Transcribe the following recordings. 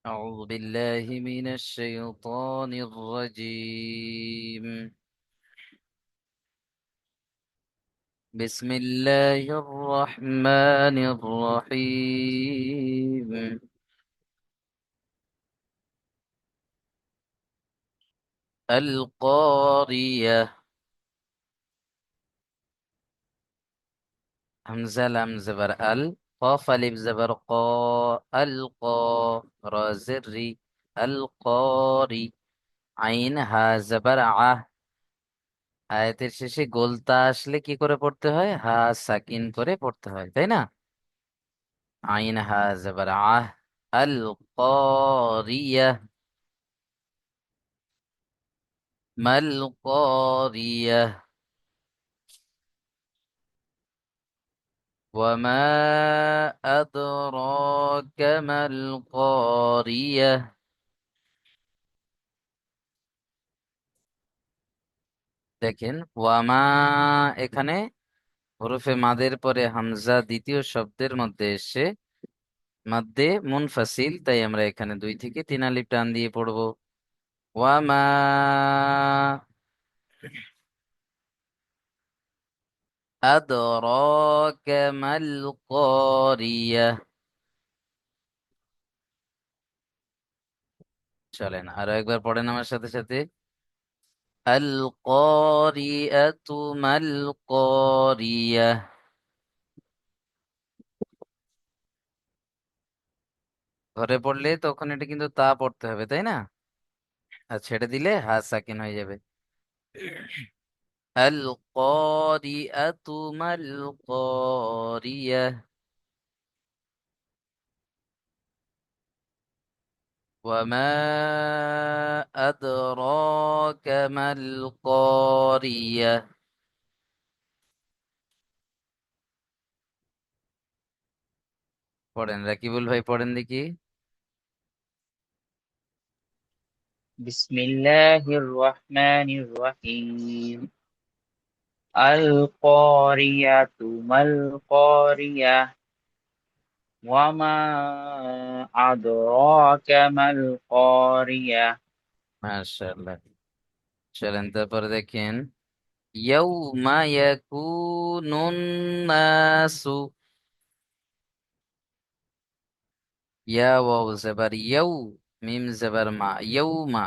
أعوذ بالله من الشيطان الرجيم. بسم الله الرحمن الرحيم. القارية. همزة لام زبر قاف ألف زبر را زري. القاري. عين ها زبر আয়াতের শেষে গোলতা আসলে কি করে পড়তে হয়? হা সাকিন করে পড়তে হয়, তাই না? আইন হা জবর আল কারিয়া। মাল কারিয়া। ওয়ামা আদরাকা মাল কারিয়া। দেখেন, ওয়ামা এখানে হরফে মাদের পরে হামজা দ্বিতীয় শব্দের মধ্যে এসে মাদ্দে মুনফাসিল, তাই আমরা এখানে 2 থেকে 3 আলিফ টান দিয়ে পড়বো। ওয়ামা আদরাকা মাল কারিয়া। চলেন আরো একবার পড়েন আমার সাথে সাথে। আল কারিয়াতু মাল কারিয়া। ঘরে পড়লে তখন এটা কিন্তু তা পড়তে হবে, তাই না? আর ছেড়ে দিলে হা সাকিন হয়ে যাবে। আল কারিয়াতু মাল কারিয়া। ওয়ামা আদরাকা মাল কারিয়া। পড়েন রাকিবুল ভাই, পড়েন দেখি। بسم الله الرحمن الرحيم. القارية ما القارية وما أدراك ما القارية. মাশাআল্লাহ। চলেন তারপরে দেখেন। ইয়াউমা ইয়াকুনুন নাসু। ইয়া ওয়াও জবর ইয়াউ, মিম জবর মা, ইয়াউমা।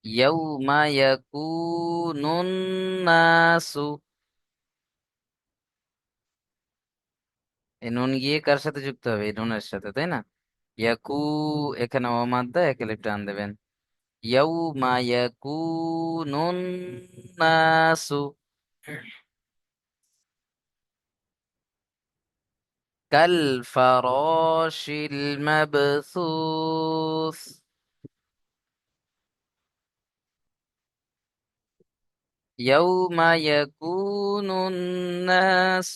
ইয়াউমা ইয়াকুনুন নাসু। এই নুন গিয়ে কার সাথে যুক্ত হবে? এই নুনের সাথে, তাই না? ইয়াকু, এখানে ও মাদ্দা, এক আলিফ টান দেবেন। ইয়াউমা ইয়াকুনুন নাসু কাল ফারাশিল মাবসুস। يوم يكون الناس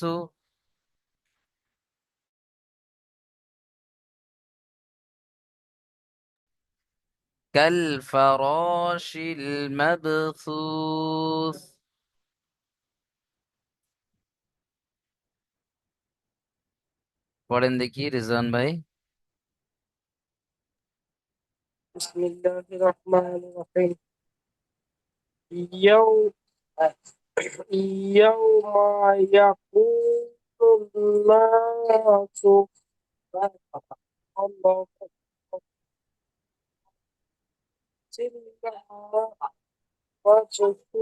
كالفراش المبثوث. পড়েন দেখি রিজওয়ান ভাই। بسم الله الرحمن الرحيم. يوم يوم يقول الناس الله أكبر وجهه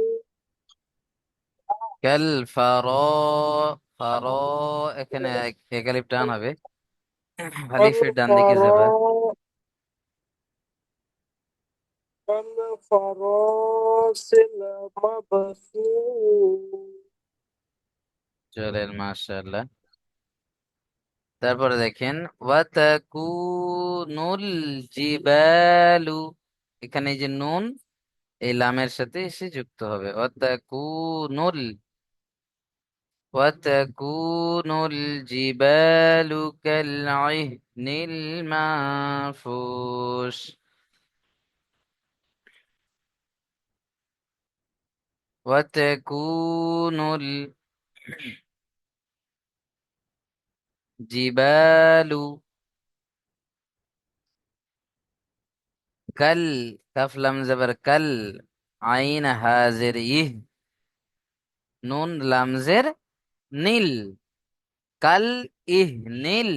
কালফারা। ফারা, এখানে এক আলিফ টান হবে। আলিফের ডান দিকে জবর। الفراء الفراش المبثوث. চলেন মাশাআল্লাহ। তারপরে দেখেন ওয়াতাকুনুল জিবালু। এখানে এই যে নুন, এই লামের সাথে এসে যুক্ত হবে। وتكون الجبال كالعهن المنفوش. وتكون الجبال কাল, কাফ লাম জবর কাল, আইন হাজের ইহ, নুন লামজের নীল, কাল ইহ নীল,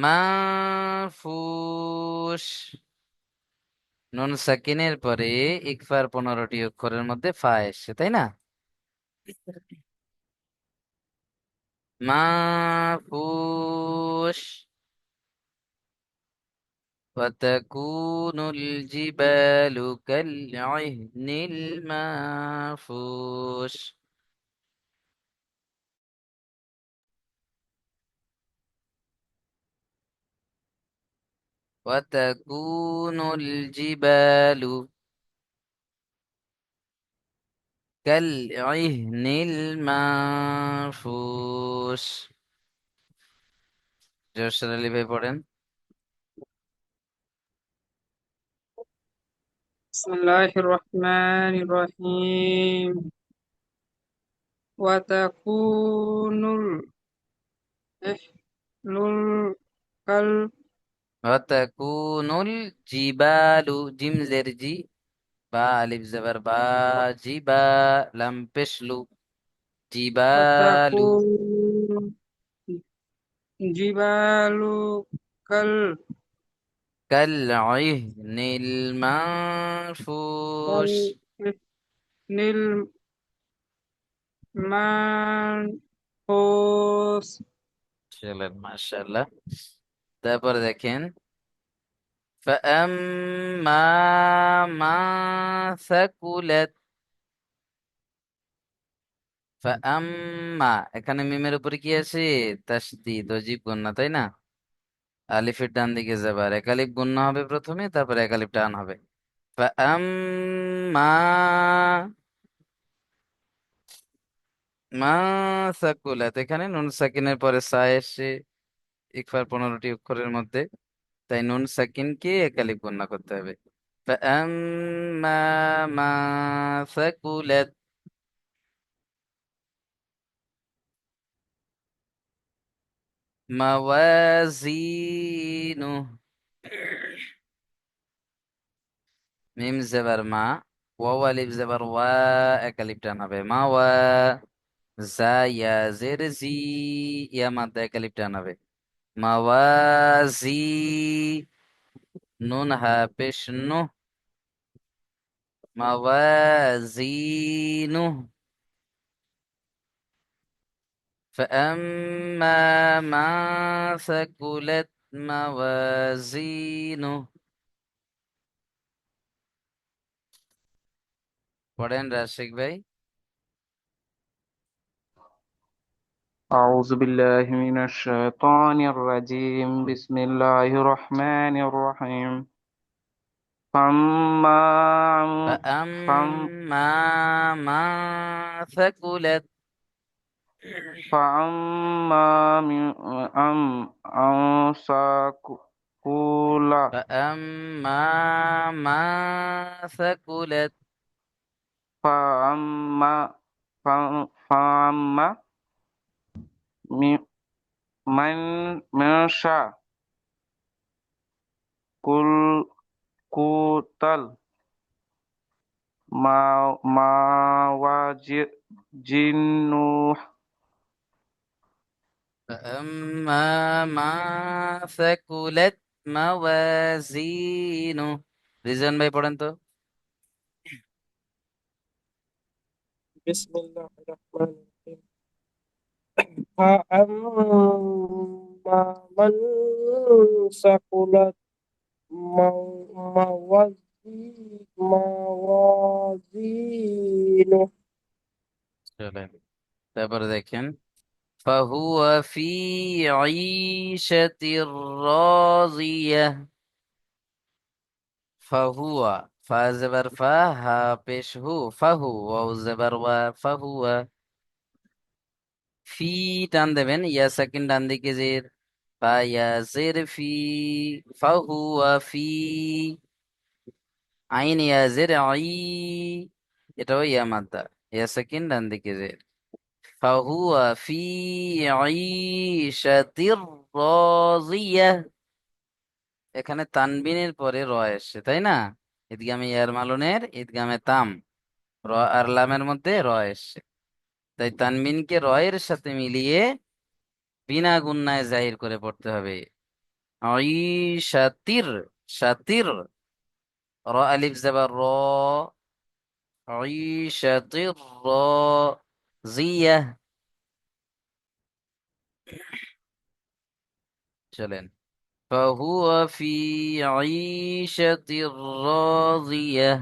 মাফুস, নুন সাকিনের পরে ইকফার 15টি অক্ষরের মধ্যে ফা এসছে, তাই না? মাফুস, وتكون الجبال كالعهن المنفوش. وتكون الجبال كالعهن المنفوش. জোশর আলী ভাই পড়েন। بسم الله الرحمن الرحيم وتكون الإحلال وتكون الجبال জিম জের জি, বা আলিফ জবর বা, জিবা লাম পেশলু, জিবালু, وتكون الجبال কাল ইহনিল মানফুস। كالإحل المنفوس চলেন মাশাআল্লাহ। তারপর দেখেন فأما ما ثقلت, فأما এখানে মিমের উপরে কি আছে? তাসদিদ, ওয়াজিব গুন্না, তাই না? আলিফের ডান দিকে যাবার এক আলিফ গুন্না হবে প্রথমে, তারপরে এক আলিফ টান হবে। فأما মা সাকুলাত, এখানে নুন সাকিনের পরে সা এসে ইকফার 15টি অক্ষরের মধ্যে, তাই নুন সাকিনকে এক আলিফ গুন্না করতে হবে। فأما ما ثقلت موازينه, মিম জেবার মা, ওয়াও আলিফ জেবার ওয়া, এক আলিফ টান হবে মা ওয়া, জা ইয়া জের জি, ইয়া মাদ্দা এক আলিফ টান হবে মাওয়াজি, নুন হা পেশ নু, মাওয়াজিনু। فأما ما ثقلت موازينه. পড়েন রাশিক ভাই। أعوذ بالله من الشيطان الرجيم بسم الله الرحمن الرحيم فأما فأم فأما ما ثقلت، فأما من أن سكولا فأما ما ثقلت، فأما فأما من من شاء كل كتل ما وجنه فأما ما ثقلت موازينه। রিজন ভাই পড়েন তো। بسم الله الرحمن الرحيم فأما من ثقلت موازينه চলেন তারপরে দেখেন فهو في عيشة راضية। فهو فا زبر فا، হা পেশ হু, ফাহু, ওয়াও জবর ওয়া, ফাহুয়া। ফি টান দেবেন, ইয়া সেকেন্ড ডান দিকে জের, ফা ইয়া জের ফি, ফাহুয়া ফি, আইন ইয়া জের আই, এটাও ইয়া মাদ্দা, ইয়া সেকেন্ড ডান দিকে জের, ফাহুয়া ফি আইশাতির রাদিয়াহ। এখানে তানবিনের পরে র এসছে তাই না? ঈদগামে ইয়ার মালুনের ঈদগামে তাম, র আর লামের মধ্যে র এসছে, তাই তানবিনকে র এর সাথে মিলিয়ে বিনা গুণনায় জাহির করে পড়তে হবে। ঈশাতির, শাতির, র আলিফ জাবার র, ঈশাতির রাজিয়াহ। চলেন, ফাহুয়া ফি ঈশাতির রাজিয়াহ।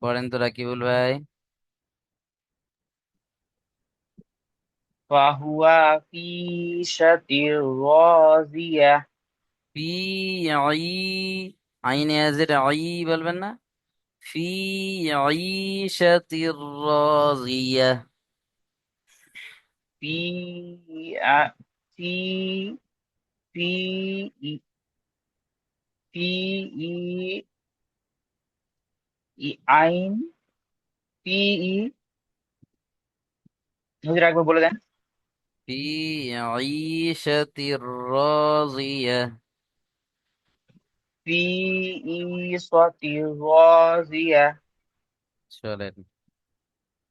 পড়েন তো রাকিবুল ভাই। فهو في عيشة راضية ফি ই, আইনে আজের আই বলবেন না, ফি ঈশাতির রাজিয়াহ। في في في في আইন পি ই হুজুর একবার বলে দেন। ফি ঈশাতির রাজিয়াহ। في عيشة راضية চলেন,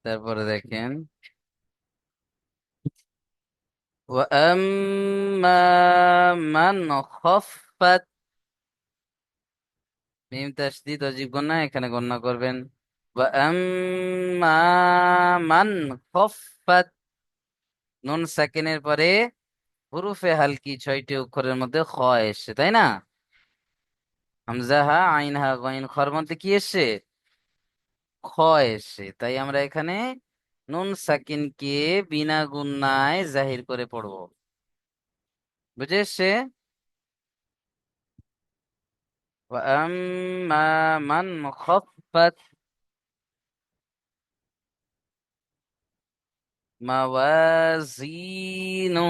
তারপরে দেখেন, وأما من خفت، মিম তাসদীদ ওয়াজিব গুন্না, এখানে গণনা করবেন। وأما من خفت, নুন সাকিনের পরে হুরুফে হালকি 6টি অক্ষরের মধ্যে খ এসছে তাই না? হামজা হা আইন হা গইন খর মধ্যে কি এসছে? খ এসছে, তাই আমরা এখানে নুন সাকিনকে বিনা গুণনায় জাহির করে পড়বো। বুঝে এসছে? وأما من خفت موازينه،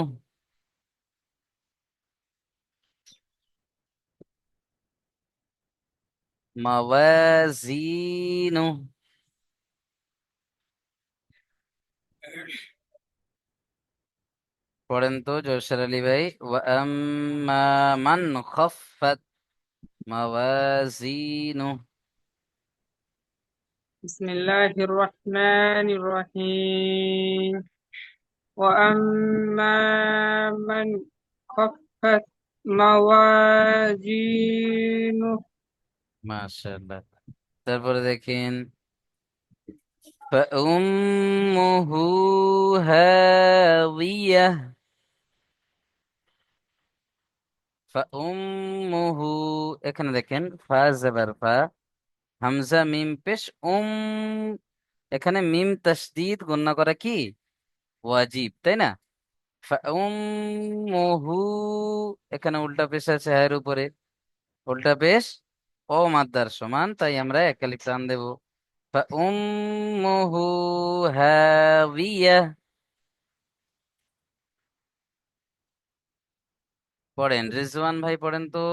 موازينه। পড়েন তো জোরসার আলী ভাই, وأما من خفت موازينه। بسم الله الرحمن الرحيم وأما من خفت موازينه মাশাআল্লাহ। তারপরে দেখেন, فأمه هاوية، فأمه এখানে দেখেন ফা জবর ফা, হামজা মিম পেশ এখানে মিম তাসদীদ গণনা করা কি ওয়াজিব তাই না? ফাউম্মুহু, এখানে উল্টা পেশ আছে এর উপরে, উল্টা পেশ ও মাদ্দার সমান, তাই আমরা এক আলিফ টান দেব। ফাউম্মুহু হাবিয়া। পড়েন রিজওয়ান ভাই, পড়েন তো।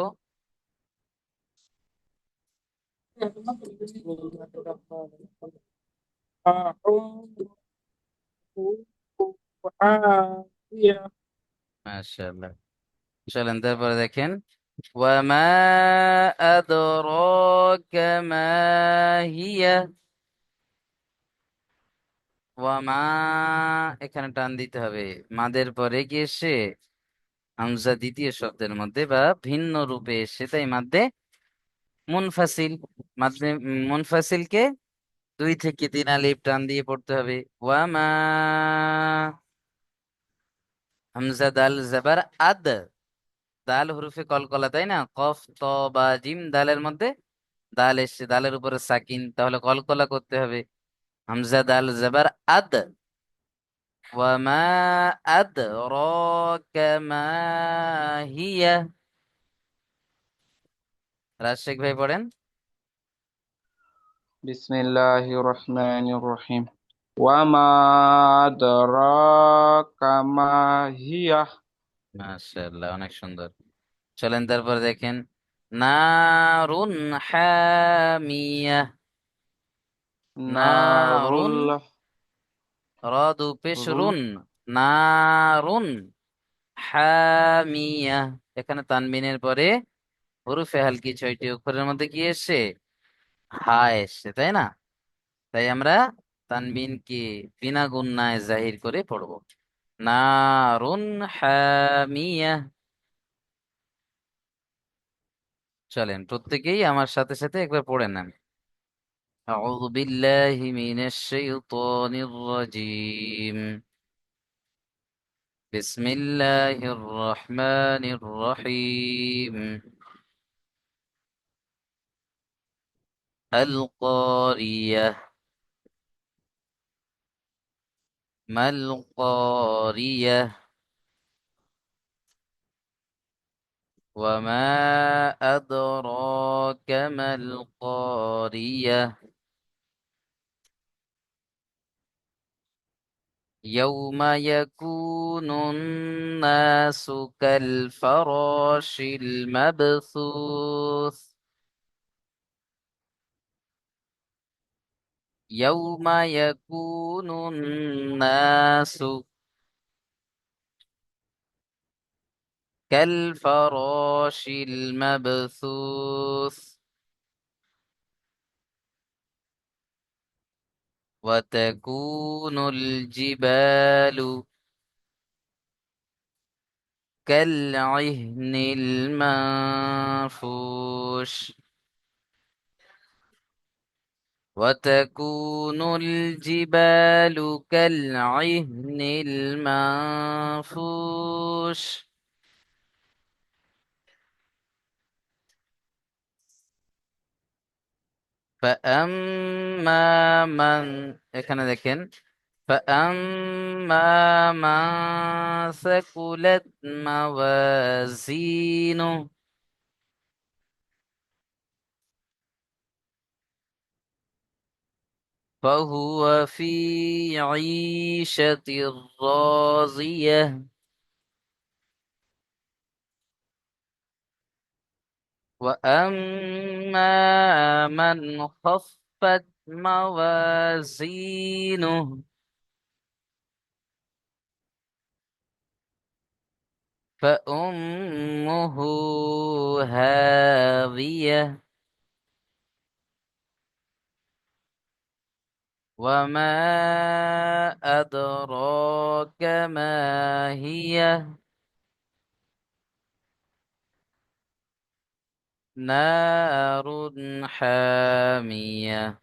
بسم الله الرحمن الرحيم أعوذ حاوية মাশাআল্লাহ। চলেন তারপরে দেখেন, ওয়ামা আদরাকা মা হিয়া। ওয়ামা, এখানে টান দিতে হবে, মাদের পরে কি এসে হামজা দ্বিতীয় শব্দের মধ্যে বা ভিন্ন রূপে এসে, তাই মাদ্দে মুনফাসিল, মাদ্দে মুনফাসিলকে 2 থেকে 3 আলিফ টান দিয়ে পড়তে হবে। ওয়ামা, হামজা দাল জাবার আদ, দাল হরফে কলকলা তাই না? কফ ত বা জিম দালের মধ্যে দাল এসছে, দালের উপরে সাকিন, তাহলে কলকলা করতে হবে। হামজা দাল জাবার আদ। ওয়ামা আদরাকা মা হিয়া। রাজশেখ ভাই পড়েন। بسم الله الرحمن الرحيم وما أدراك ما هي মাশাআল্লাহ, অনেক সুন্দর। চলেন তারপরে দেখেন, নারুন হামিয়া। نار নারুন, الله রদু পেশ রুন, নারুন হামিয়া। এখানে তানবিনের পরে হরফে হালকি 6টি অক্ষরের মধ্যে কি এসছে? হা এসছে, তাই না? তাই আমরা তানবিনকে বিনা গুণনায় জাহির করে পড়বো। নারুন হামিয়া। চলেন প্রত্যেকেই আমার সাথে সাথে একবার পড়ে নেন। أعوذ بالله من الشيطان الرجيم. بسم الله الرحمن الرحيم. القارية. ما القارية؟ وما أدراك ما القارية؟ يوم يكون الناس كالفراش المبثوث. يوم يكون الناس كالفراش المبثوث. وتكون الجبال كالعهن المنفوش. وتكون الجبال كالعهن المنفوش. فأما من এখানে দেখেন فأما من ثقلت موازينه فهو في عيشة راضية. وأما من خفت موازينه فأمه هاوية. وما أدراك ما هي؟ نار حامية.